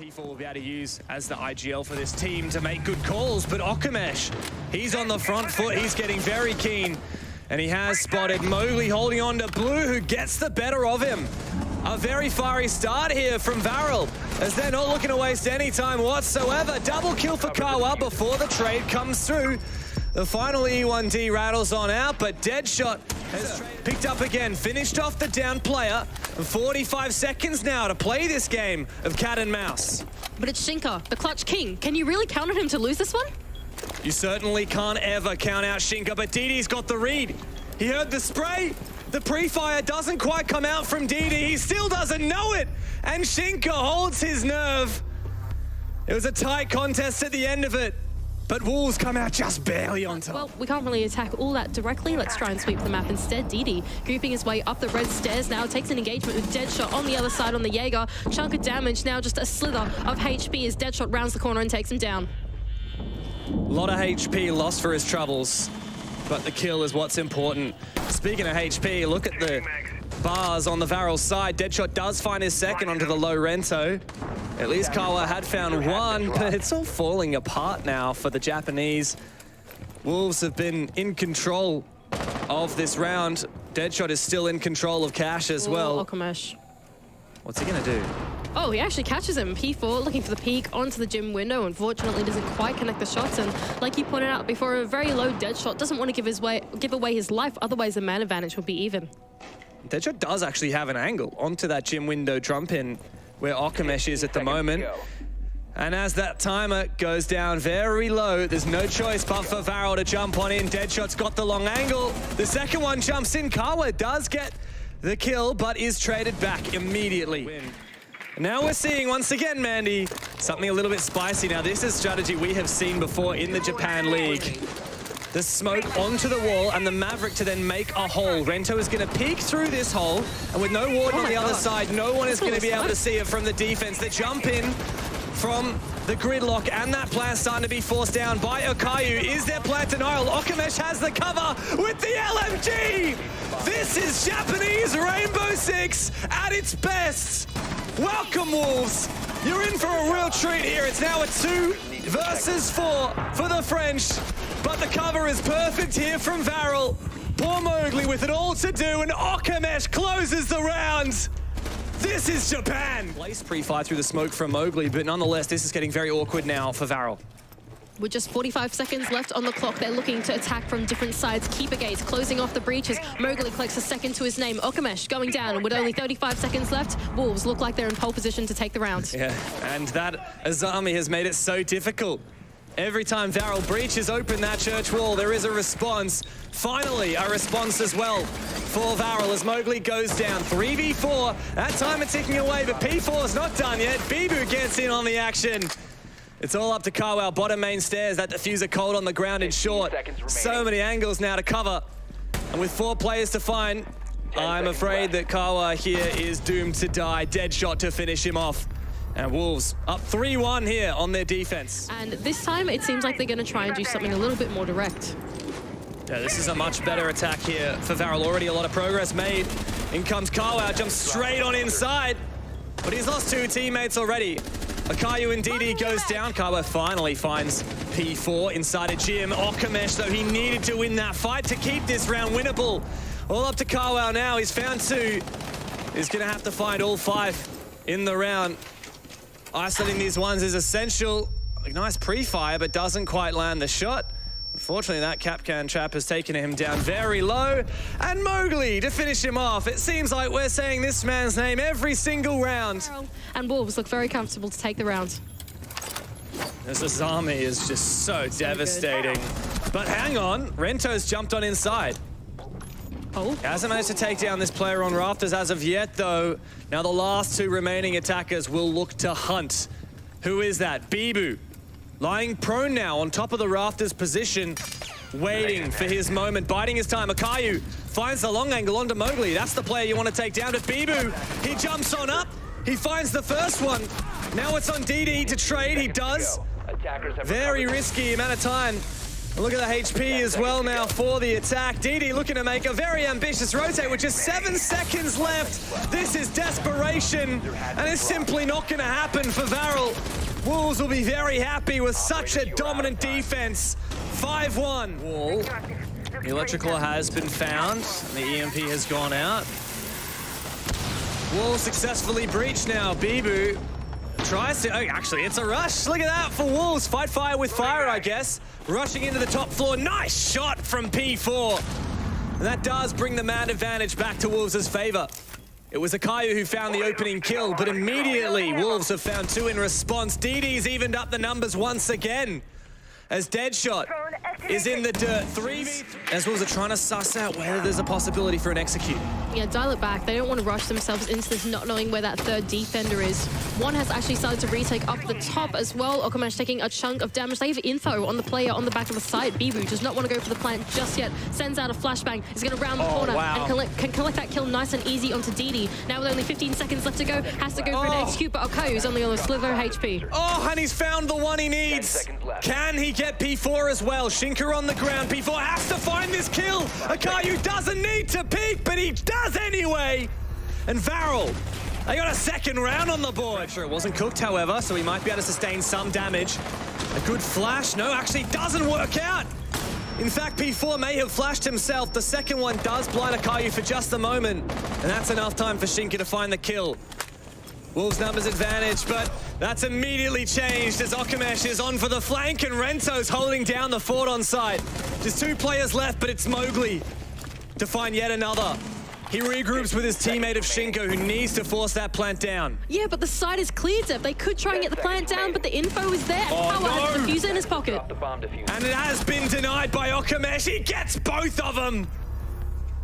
P4 will be able to use as the IGL for this team to make good calls, but Okamesh, he's on the front foot, he's getting very keen, and he has spotted Mowgli holding on to Blue, who gets the better of him. A very fiery start here from Varrel, as they're not looking to waste any time whatsoever. Double kill for Kawa before the trade comes through. The final E1D rattles on out, but Deadshot has picked up again, finished off the down player. 45 seconds now to play this game of cat and mouse. But it's Shinka, the clutch king. Can you really count on him to lose this one? You certainly can't ever count out Shinka, but DD's got the read. He heard the spray. The pre-fire doesn't quite come out from DD. He still doesn't know it. And Shinka holds his nerve. It was a tight contest at the end of it, but Wolves come out just barely on top. Well, we can't really attack all that directly. Let's try and sweep the map instead. DD grouping his way up the red stairs now, takes an engagement with Deadshot on the other side on the Jaeger. Chunk of damage, now just a slither of HP as Deadshot rounds the corner and takes him down. A lot of HP lost for his troubles, but the kill is what's important. Speaking of HP, look at the bars on the Varrel side. Deadshot does find his second onto the low Rento. At least Kawa had found one, but it's all falling apart now for the Japanese. Wolves have been in control of this round. Deadshot is still in control of Cash as well. Okamesh. What's he gonna do? Oh, he actually catches him. P4 looking for the peek onto the gym window. Unfortunately, doesn't quite connect the shots. And like you pointed out before, a very low Deadshot doesn't want to give away his life. Otherwise, the man advantage would be even. Deadshot does actually have an angle onto that gym window drum pin where Okamesh is at the moment. And as that timer goes down very low, there's no choice but for Varrel to jump on in. Deadshot's got the long angle. The second one jumps in. Kawa does get the kill, but is traded back immediately. Now we're seeing, once again, Mandy, something a little bit spicy. Now, this is strategy we have seen before in the Japan League. The smoke onto the wall and the Maverick to then make a hole. Rento is going to peek through this hole, and with no warden on the other side, no one is going to be able to see it from the defense. They jump in from the gridlock, and that plan starting to be forced down by Okayu. Is there plan denial? Okamesh has the cover with the LMG! This is Japanese Rainbow Six at its best! Welcome, Wolves! You're in for a real treat here. It's now a 2 versus 4 for the French, but the cover is perfect here from Varrel. Poor Mowgli with it all to do, and Okamesh closes the round. This is Japan! Place pre-fire through the smoke from Mowgli, but nonetheless, this is getting very awkward now for Varrel. With just 45 seconds left on the clock, they're looking to attack from different sides. Keeper gates closing off the breaches. Mowgli collects a second to his name. Okamesh going down, and with only 35 seconds left, Wolves look like they're in pole position to take the round. Yeah, and that Azami has made it so difficult. Every time Varrel breaches open that church wall, there is a response. Finally, a response as well for Varrel as Mowgli goes down. 3v4, that timer ticking away, but P4 is not done yet. Bibu gets in on the action. It's all up to Kawa, bottom main stairs. That diffuser cold on the ground in short. So many angles now to cover. And with 4 players to find, I'm afraid that Kawa here is doomed to die. Deadshot to finish him off. And Wolves up 3-1 here on their defense. And this time, it seems like they're going to try and do something a little bit more direct. Yeah, this is a much better attack here for Varrel. Already a lot of progress made. In comes Kawa, jumps straight on inside. But he's lost 2 teammates already. Akayu and DD goes down. Kawa finally finds P4 inside a gym. Okamesh, though, he needed to win that fight to keep this round winnable. All up to Kawa now. He's found 2. He's going to have to find all 5 in the round. Isolating these ones is essential. A nice pre-fire, but doesn't quite land the shot. Unfortunately, that Capcan trap has taken him down very low. And Mowgli to finish him off. It seems like we're saying this man's name every single round. And Wolves look very comfortable to take the round. This Azami is just so devastating. But hang on, Rento's jumped on inside. Oh. He hasn't managed to take down this player on rafters as of yet, though. Now the last 2 remaining attackers will look to hunt. Who is that? Bibu. Lying prone now on top of the rafters position, waiting for his moment, biding his time. Akayu finds the long angle onto Mowgli. That's the player you want to take down. But Bibu, he jumps on up. He finds the first one. Now it's on DD to trade. He does. Very risky amount of time Look at the HP as well now for the attack. DD looking to make a very ambitious rotate with just 7 seconds left. This is desperation, and it's simply not going to happen for Varrel. Wolves will be very happy with such a dominant defense. 5-1. Wall. The electrical has been found, and the EMP has gone out. Wall successfully breached now. Bibu tries to, oh, actually, it's a rush. Look at that for Wolves. Fight fire with fire, I guess. Rushing into the top floor. Nice shot from P4. And that does bring the man advantage back to Wolves' favor. It was Akayu who found the opening kill, but immediately Wolves have found 2 in response. DD's evened up the numbers once again, as Deadshot is in the dirt. 3v3. As Wolves are trying to suss out whether there's a possibility for an execute. Yeah, dial it back. They don't want to rush themselves into this, not knowing where that third defender is. One has actually started to retake up the top as well. Okamesh taking a chunk of damage. They have info on the player on the back of the site. Bibu does not want to go for the plant just yet. Sends out a flashbang. Is going to round the corner and can collect that kill nice and easy onto DD. Now with only 15 seconds left to go, has to go for an execute, but Okayu's only on a sliver of HP. Oh, and he's found the one he needs. Can he get P4 as well? Shinker on the ground. P4 has to find this kill. Akayu doesn't need to peek, but he does anyway. And Varrel, they got a second round on the board. Sure, it wasn't cooked, however, so he might be able to sustain some damage. A good flash. No, actually doesn't work out. In fact, P4 may have flashed himself. The second one does blind Akayu for just a moment, and that's enough time for Shinker to find the kill. Wolves numbers advantage, but that's immediately changed as Okamesh is on for the flank and Rento's holding down the fort on site. Just 2 players left, but it's Mowgli to find yet another. He regroups with his teammate of Shinko, who needs to force that plant down. Yeah, but the site is cleared, Zeb. They could try and get the plant down, but the info is there, and Power has the diffuser in his pocket. And it has been denied by Okamesh. He gets both of them.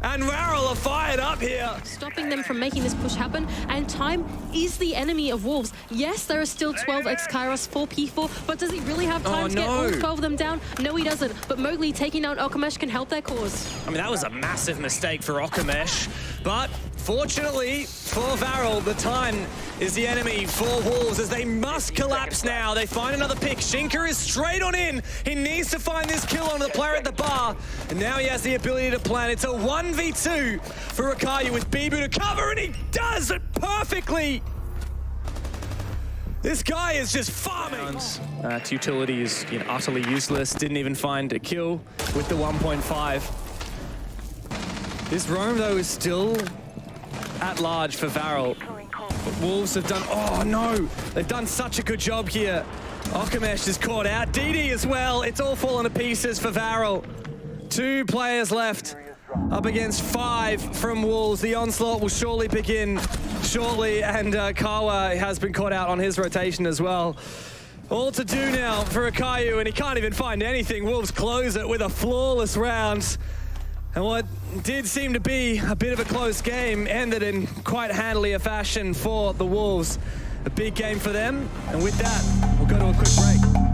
And Varrel are fired up here. Stopping them from making this push happen, and time is the enemy of Wolves. Yes, there are still 12 ex-Kairos for P4, but does he really have time to get all 12 of them down? No, he doesn't. But Mowgli taking down Okamesh can help their cause. I mean, that was a massive mistake for Okamesh, but fortunately for Varrel, the time is the enemy for Wolves as they must collapse now. They find another pick. Shinker is straight on in. He needs to find this kill on the player at the bar, and now he has the ability to plan. It's a 1v2 for Akayu with Bibu to cover, and he does it perfectly. This guy is just farming. That utility is utterly useless. Didn't even find a kill with the 1.5. This roam, though, is still at large for Varrel. But Wolves have done, oh no, they've done such a good job here. Okamesh is caught out, DD as well. It's all fallen to pieces for Varrel. 2 players left, up against 5 from Wolves. The onslaught will surely begin shortly, and Kawa has been caught out on his rotation as well. All to do now for Akayu, and he can't even find anything. Wolves close it with a flawless round. And what did seem to be a bit of a close game ended in quite handily a fashion for the Wolves. A big game for them, and with that, we'll go to a quick break.